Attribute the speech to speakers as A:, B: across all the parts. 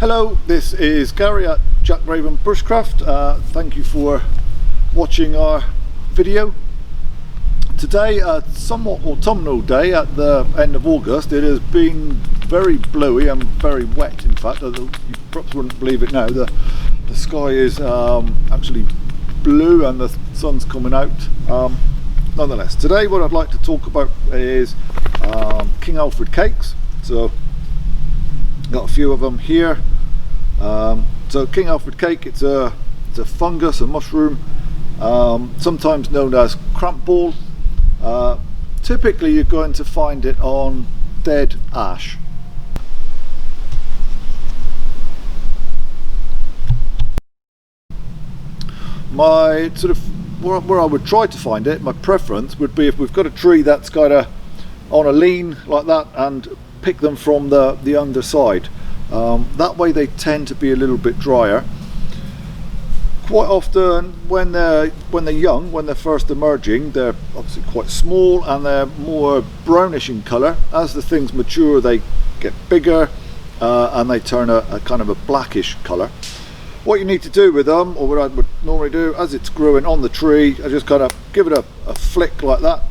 A: Hello, this is Gary at Jack Raven Bushcraft. Thank you for watching our video. Today, a somewhat autumnal day at the end of August. It has been very blowy and very wet, in fact. You perhaps wouldn't believe it now. The sky is actually blue and the sun's coming out. Nonetheless, today what I'd like to talk about is King Alfred cakes. So got a few of them here. So King Alfred cake, it's a fungus, a mushroom, sometimes known as cramp ball. Typically you're going to find it on dead ash. My sort of where I would try to find it, my preference would be if we've got a tree that's kind of on a lean like that, and pick them from the underside. That way they tend to be a little bit drier. Quite often when they're young, when they're first emerging, they're obviously quite small and they're more brownish in colour. As the things mature, they get bigger and they turn a kind of a blackish colour. What you need to do with them, or what I would normally do, as it's growing on the tree, I just kind of give it a flick like that.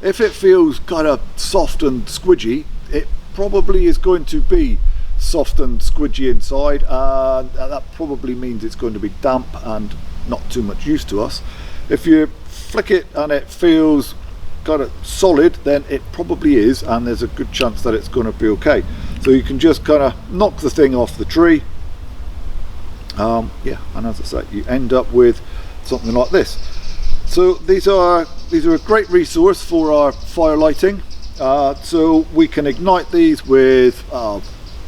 A: If it feels kind of soft and squidgy, it probably is going to be soft and squidgy inside, and that probably means it's going to be damp and not too much use to us. If you flick it and it feels kind of solid, then it probably is, and there's a good chance that it's going to be okay. So you can just kind of knock the thing off the tree. Yeah, and as I say, you end up with something like this. So these are a great resource for our fire lighting. So we can ignite these with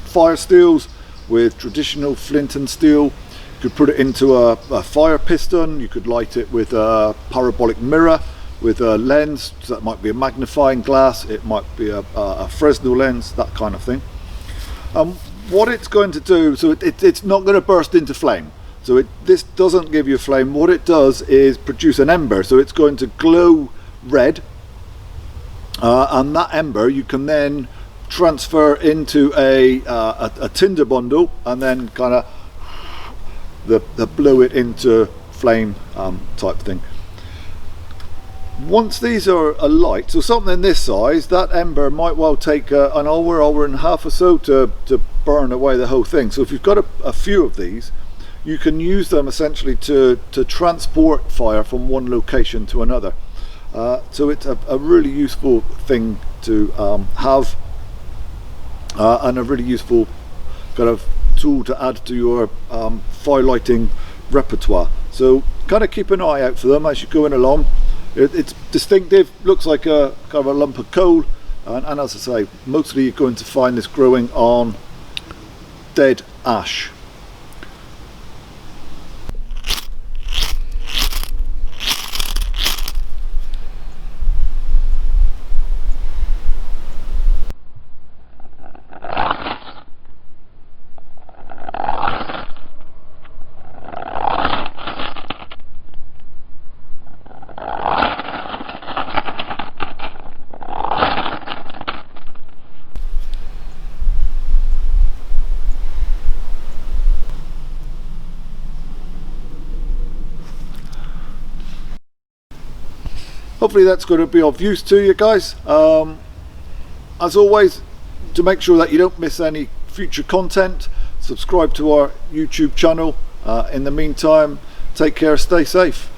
A: fire steels, with traditional flint and steel. You could put it into a fire piston. You could light it with a parabolic mirror with a lens. So that might be a magnifying glass, it might be a Fresnel lens, that kind of thing. What it's going to do, so it's not going to burst into flame. So this doesn't give you a flame. What it does is produce an ember. So it's going to glow red, and that ember you can then transfer into a tinder bundle, and then kind of blow it into flame type thing. Once these are alight, so something this size, that ember might well take an hour and a half or so to burn away the whole thing. So if you've got a few of these, you can use them essentially to transport fire from one location to another. So it's a really useful thing to have, and a really useful kind of tool to add to your fire lighting repertoire. So kind of keep an eye out for them as you're going along. It's distinctive, looks like a kind of a lump of coal, and as I say, mostly you're going to find this growing on dead ash. Hopefully that's going to be of use to you guys. As always, to make sure that you don't miss any future content, subscribe to our YouTube channel. In the meantime, take care, stay safe.